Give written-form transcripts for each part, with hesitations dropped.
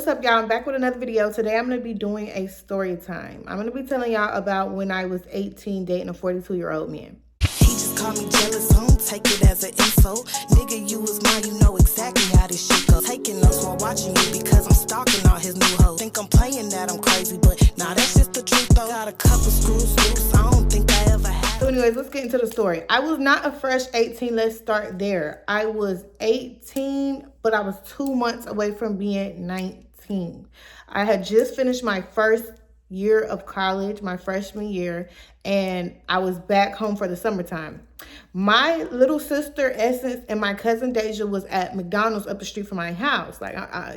what's up, y'all? I'm back with another video. Today I'm going to be doing a story time. I'm going to be telling y'all about when I was 18 dating a 42-year-old man. He just called me jealous, I don't take it as an insult. Nigga, you was mine, you know exactly how this shit goes. Taking notes while watching you because I'm stalking all his new hoes. Think I'm playing that I'm crazy, but nah, that's just the truth though. Got a couple screws loose, I don't think I ever had. So anyways, let's get into the story. I was not a fresh 18. Let's start there. I was 18, but I was 2 months away from being 19. I had just finished my first year of college, my freshman year, and I was back home for the summertime. My little sister Essence and my cousin Deja was at McDonald's up the street from my house. Like, I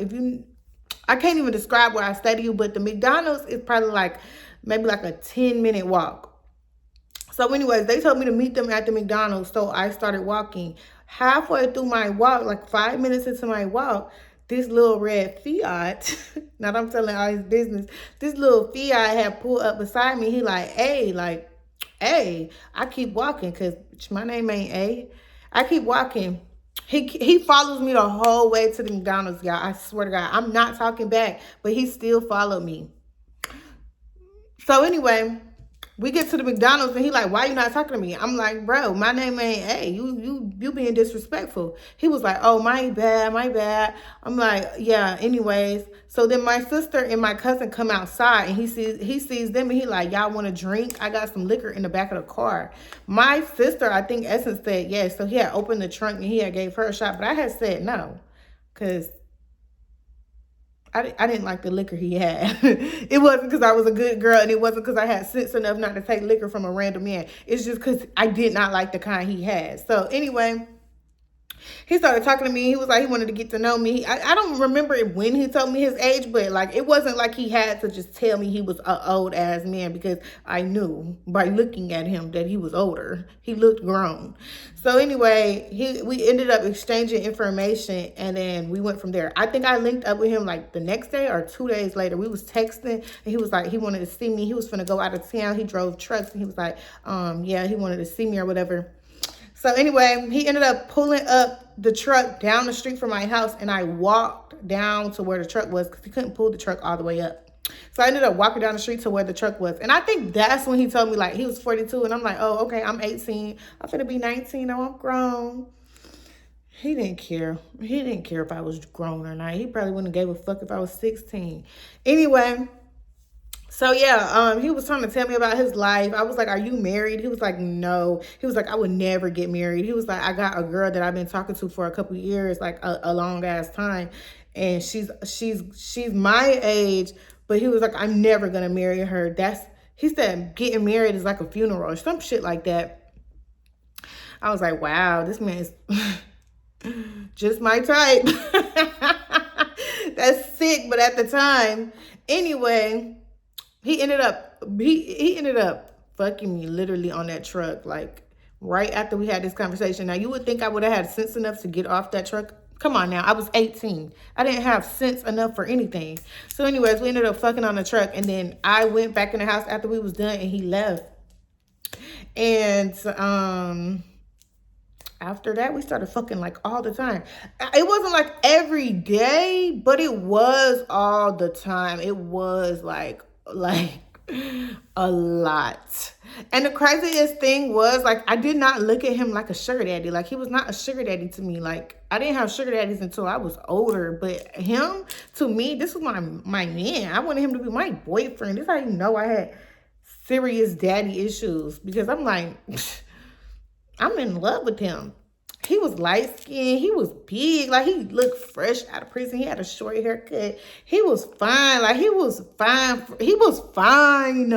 can't even describe where I stay to you, but the McDonald's is probably like maybe like a 10-minute walk. So anyways, they told me to meet them at the McDonald's, so I started walking. Halfway through my walk, like 5 minutes into my walk, this little red Fiat, now I'm telling all his business, this little Fiat had pulled up beside me. He like, hey, I keep walking because my name ain't A. I keep walking. He follows me the whole way to the McDonald's, y'all. I swear to God, I'm not talking back, but he still followed me. So anyway, we get to the McDonald's and he like, why you not talking to me? I'm like, bro, my name ain't A. You being disrespectful. He was like, oh, my bad. I'm like, yeah, anyways. So then my sister and my cousin come outside and he sees them and he like, y'all want to drink? I got some liquor in the back of the car. My sister, I think Essence said yes. So he had opened the trunk and he had gave her a shot, but I had said no because I didn't like the liquor he had. It wasn't because I was a good girl, and it wasn't because I had sense enough not to take liquor from a random man. It's just because I did not like the kind he had. So anyway, he started talking to me. He was like, he wanted to get to know me. I don't remember when he told me his age, but like it wasn't like he had to just tell me he was an old ass man, because I knew by looking at him that he was older. He looked grown. So anyway, we ended up exchanging information, and then we went from there. I think I linked up with him like the next day or 2 days later. We was texting, and he was like, he wanted to see me. He was finna go out of town. He drove trucks, and he was like, yeah, he wanted to see me or whatever. So anyway, he ended up pulling up the truck down the street from my house, and I walked down to where the truck was because he couldn't pull the truck all the way up. So I ended up walking down the street to where the truck was. And I think that's when he told me, like, he was 42. And I'm like, oh, okay, I'm 18. I'm finna be 19. Oh, I'm grown. He didn't care. He didn't care if I was grown or not. He probably wouldn't have gave a fuck if I was 16. Anyway, so yeah, he was trying to tell me about his life. I was like, are you married? He was like, no. He was like, I would never get married. He was like, I got a girl that I've been talking to for a couple of years, like a long ass time. And she's my age, but he was like, I'm never gonna marry her. He said getting married is like a funeral or some shit like that. I was like, wow, this man is just my type. That's sick, but at the time, anyway, he ended up fucking me literally on that truck, like right after we had this conversation. Now, you would think I would have had sense enough to get off that truck. Come on now, I was 18. I didn't have sense enough for anything. So anyways, we ended up fucking on the truck, and then I went back in the house after we was done, and he left. And after that, we started fucking like all the time. It wasn't like every day, but it was all the time. It was like a lot. And the craziest thing was, like, I did not look at him like a sugar daddy. Like, he was not a sugar daddy to me. Like, I didn't have sugar daddies until I was older. But him, to me, this was my man. I wanted him to be my boyfriend. This is how you know I had serious daddy issues, because I'm like, I'm in love with him. He was light-skinned. He was big. Like, he looked fresh out of prison. He had a short haircut. He was fine. Like, he was fine. He was fine.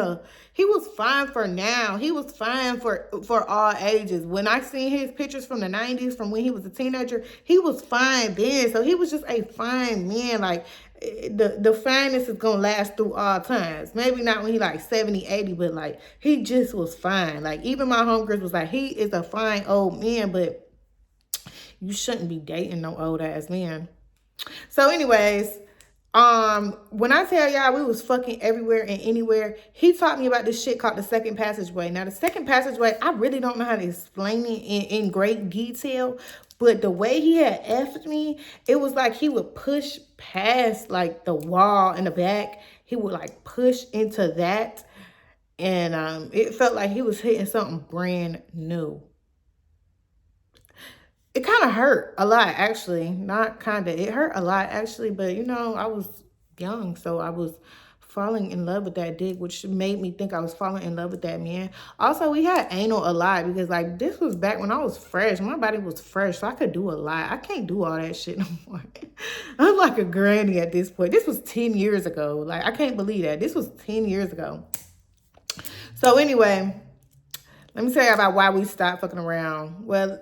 He was fine for now. He was fine for all ages. When I seen his pictures from the 90s, from when he was a teenager, he was fine then. So he was just a fine man. Like, the fineness is going to last through all times. Maybe not when he like 70, 80, but like, he just was fine. Like, even my homegirls was like, he is a fine old man, but you shouldn't be dating no old ass man. So anyways, when I tell y'all we was fucking everywhere and anywhere, he taught me about this shit called the second passageway. Now, the second passageway, I really don't know how to explain it in great detail, But the way he had effed me, it was like he would push past like the wall in the back. He would like push into that. And it felt like he was hitting something brand new. It kind of hurt a lot, actually. Not kind of. It hurt a lot, actually. But, you know, I was young, so I was falling in love with that dick, which made me think I was falling in love with that man. Also, we had anal a lot because, like, this was back when I was fresh. My body was fresh, so I could do a lot. I can't do all that shit no more. I'm like a granny at this point. This was 10 years ago. Like, I can't believe that. This was 10 years ago. So, anyway, let me tell you about why we stopped fucking around. Well,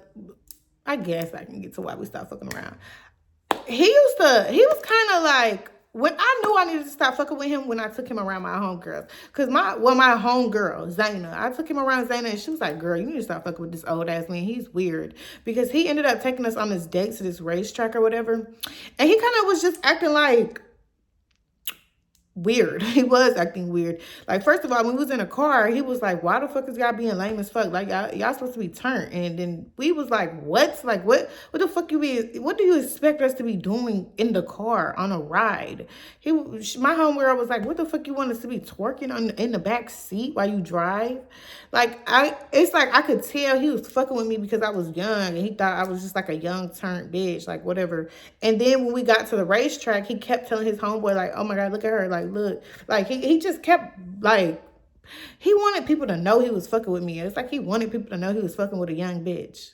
I guess I can get to why we stopped fucking around. He was kind of like, when I knew I needed to stop fucking with him when I took him around my homegirls. Because my homegirl, Zaina, I took him around Zaina and she was like, girl, you need to stop fucking with this old ass man. He's weird. Because he ended up taking us on this date to this racetrack or whatever. And he kind of was just acting like weird. He was acting weird. Like, first of all, when we was in a car, he was like, why the fuck is y'all being lame as fuck? Like, y'all supposed to be turned. And then we was like, what? Like, what the fuck what do you expect us to be doing in the car on a ride? My homegirl was like, what the fuck you want us to be twerking in the back seat while you drive? Like, it's like I could tell he was fucking with me because I was young and he thought I was just like a young turned bitch, like whatever. And then when we got to the racetrack, he kept telling his homeboy, like, oh my God, look at her, like, look. Like, he just kept, like, he wanted people to know he was fucking with me. It's like he wanted people to know he was fucking with a young bitch.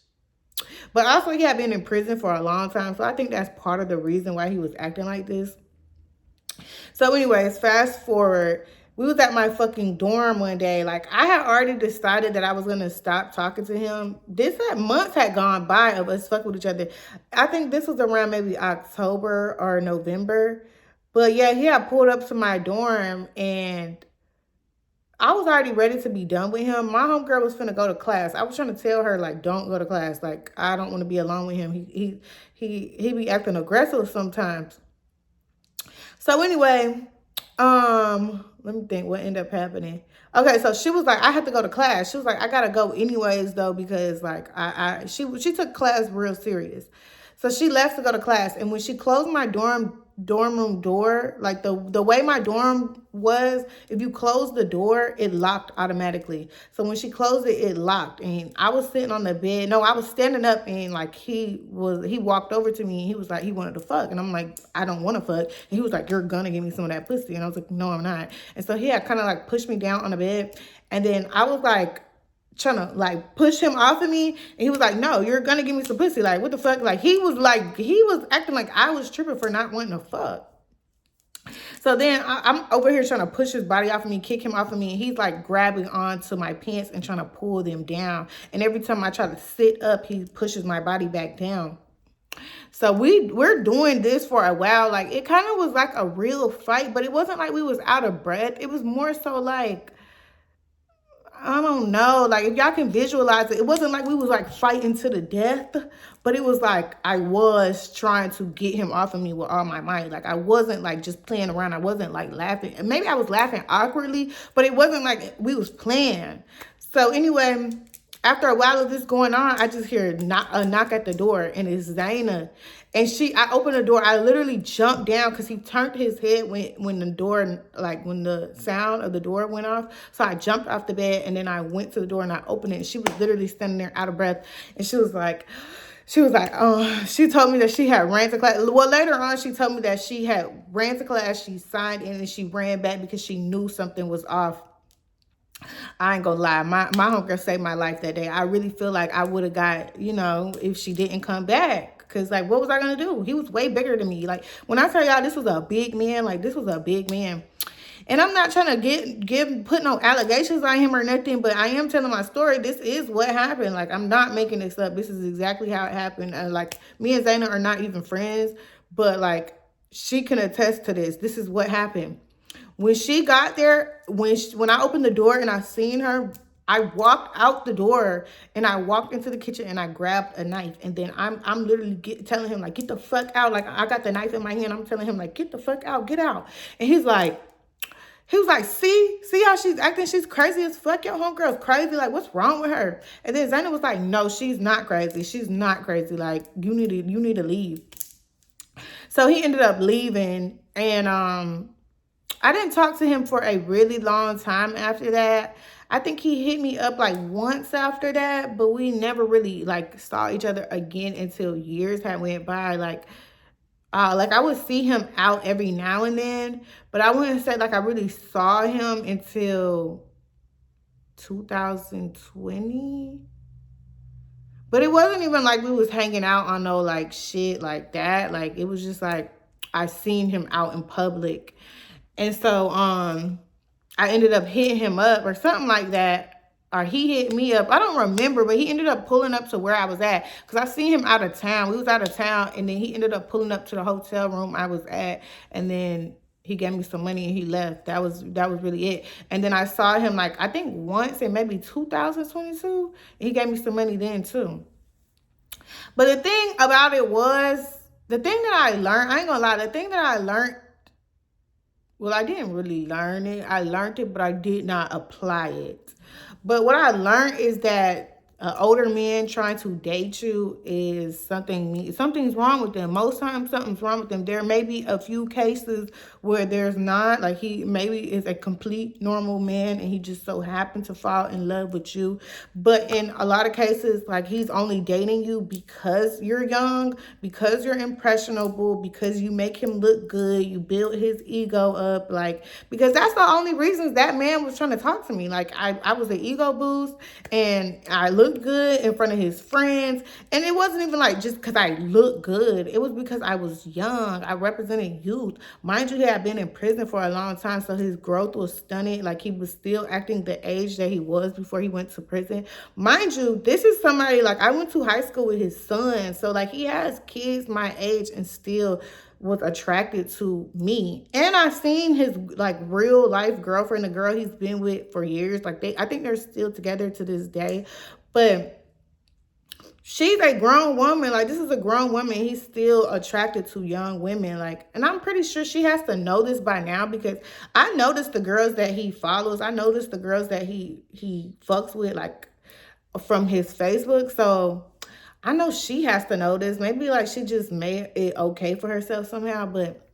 But also, he had been in prison for a long time, so I think that's part of the reason why he was acting like this. So anyways, fast forward. We was at my fucking dorm one day. Like, I had already decided that I was going to stop talking to him. Months had gone by of us fucking with each other. I think this was around maybe October or November. But yeah, he had pulled up to my dorm and I was already ready to be done with him. My homegirl was finna go to class. I was trying to tell her, like, don't go to class. Like, I don't want to be alone with him. He be acting aggressive sometimes. So anyway, let me think what ended up happening. Okay, so she was like, I have to go to class. She was like, I gotta go anyways though, because like she took class real serious. So she left to go to class. And when she closed my dorm room door, like the way my dorm was, if you close the door, it locked automatically. So when she closed it, it locked. And I was sitting on the bed. No, I was standing up and like he walked over to me and he was like, he wanted to fuck. And I'm like, I don't want to fuck. And he was like, you're gonna give me some of that pussy. And I was like, no, I'm not. And so he had kind of like pushed me down on the bed. And then I was like, trying to like push him off of me, and he was like, no, you're gonna give me some pussy. Like, what the fuck? Like, he was acting like I was tripping for not wanting to fuck. So then I'm over here trying to push his body off of me, kick him off of me, and he's like grabbing onto my pants and trying to pull them down. And every time I try to sit up, he pushes my body back down. So we're doing this for a while. Like, it kind of was like a real fight, but it wasn't like we was out of breath. It was more so like, I don't know, like, if y'all can visualize it, it wasn't like we was like fighting to the death, but it was like I was trying to get him off of me with all my might. Like, I wasn't like just playing around. I wasn't like laughing. And maybe I was laughing awkwardly, but it wasn't like we was playing. So anyway, after a while of this going on, I just hear a knock at the door, and it's Zaina. And I opened the door. I literally jumped down because he turned his head when the door, like when the sound of the door went off. So I jumped off the bed and then I went to the door and I opened it. And she was literally standing there out of breath. And she was like, oh, she told me that she had ran to class. Well, later on, she told me that she had ran to class. She signed in and she ran back because she knew something was off. I ain't gonna lie. My homegirl saved my life that day. I really feel like I would have got, if she didn't come back. Because, like, what was I going to do? He was way bigger than me. Like, when I tell y'all this was a big man, like, this was a big man. And I'm not trying to put no allegations on him or nothing, but I am telling my story. This is what happened. Like, I'm not making this up. This is exactly how it happened. Like, me and Zaina are not even friends, but, like, she can attest to this. This is what happened. When she got there, when I opened the door and I seen her, I walked out the door and I walked into the kitchen and I grabbed a knife. And then I'm literally telling him, like, get the fuck out. Like, I got the knife in my hand. I'm telling him, like, get the fuck out, get out. And he's like, He was like, see how she's acting? She's crazy as fuck. Your homegirl's crazy. Like, what's wrong with her? And then Zaina was like, no, she's not crazy. She's not crazy. Like, you need to leave. So he ended up leaving, and I didn't talk to him for a really long time after that. I think he hit me up like once after that, but we never really like saw each other again until years had went by. Like I would see him out every now and then, but I wouldn't say like I really saw him until 2020. But it wasn't even like we was hanging out on no like shit like that. Like it was just like I seen him out in public. And so I ended up hitting him up or something like that. Or he hit me up. I don't remember, but he ended up pulling up to where I was at. Because I seen him out of town. We was out of town. And then he ended up pulling up to the hotel room I was at. And then he gave me some money and he left. That was really it. And then I saw him like, I think once in maybe 2022. He gave me some money then too. But the thing about it was, the thing that I learned, I ain't gonna lie, the thing that I learned, well, I didn't really learn it. I learned it, but I did not apply it. But what I learned is that older men trying to date you is something's wrong with them. Most times something's wrong with them. There may be a few cases where there's not, like he maybe is a complete normal man and he just so happened to fall in love with you. But in a lot of cases, like he's only dating you because you're young, because you're impressionable, because you make him look good, you build his ego up, like, because that's the only reasons that man was trying to talk to me. Like I was an ego boost and I looked good in front of his friends, and it wasn't even like just because I looked good. It was because I was young. I represented youth. Mind you, he had been in prison for a long time, so his growth was stunted. Like he was still acting the age that he was before he went to prison. Mind you, this is somebody, like I went to high school with his son, so like he has kids my age and still was attracted to me. And I seen his like real life girlfriend, the girl he's been with for years. Like I think they're still together to this day. But she's a grown woman. Like this is a grown woman. He's still attracted to young women. Like, and I'm pretty sure she has to know this by now, because I noticed the girls that he follows. I noticed the girls that he fucks with, like from his Facebook. So I know she has to know this. Maybe like she just made it okay for herself somehow. But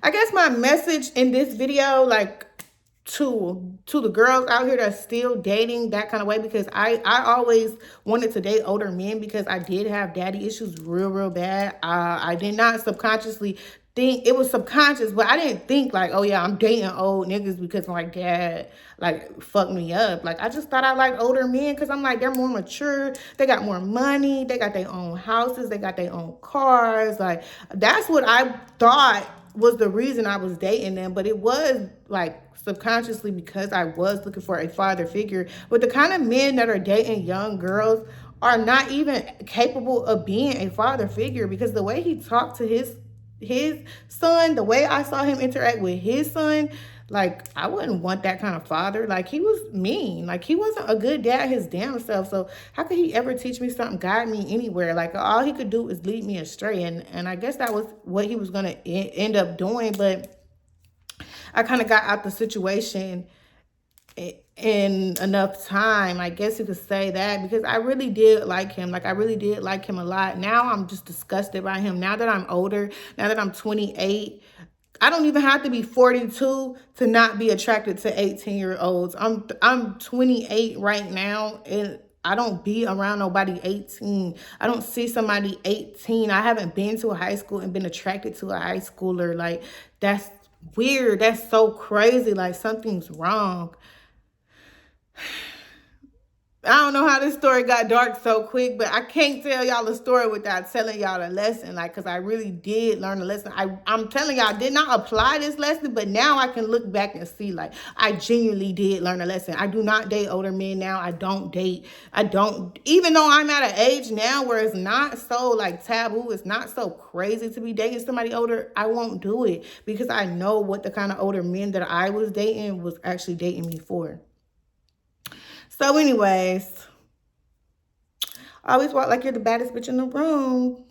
I guess my message in this video, like to the girls out here that's still dating that kind of way, because I always wanted to date older men because I did have daddy issues real bad. I did not subconsciously think, it was subconscious, but I didn't think like, oh yeah, I'm dating old niggas because my dad like fucked me up. Like I just thought I liked older men because I'm like, they're more mature, they got more money, they got their own houses, they got their own cars. Like that's what I thought was the reason I was dating them. But it was like subconsciously because I was looking for a father figure. But the kind of men that are dating young girls are not even capable of being a father figure, because the way he talked to his son, the way I saw him interact with his son, like I wouldn't want that kind of father. Like he was mean. Like he wasn't a good dad his damn self. So how could he ever teach me something, guide me anywhere? Like all he could do is lead me astray. And I guess that was what he was gonna end up doing. But I kind of got out the situation in enough time, I guess you could say that, because I really did like him. Like I really did like him a lot. Now I'm just disgusted by him. Now that I'm older, now that I'm 28, I don't even have to be 42 to not be attracted to 18-year-olds. I'm 28 right now, and I don't be around nobody 18. I don't see somebody 18. I haven't been to a high school and been attracted to a high schooler. Like that's weird. That's so crazy. Like something's wrong. I don't know how this story got dark so quick, but I can't tell y'all the story without telling y'all the lesson. Like, because I really did learn a lesson. I'm telling y'all, I did not apply this lesson, but now I can look back and see, like, I genuinely did learn a lesson. I do not date older men now. I don't, even though I'm at an age now where it's not so, like, taboo, it's not so crazy to be dating somebody older, I won't do it, because I know what the kind of older men that I was dating was actually dating me for. So anyways, always walk like you're the baddest bitch in the room.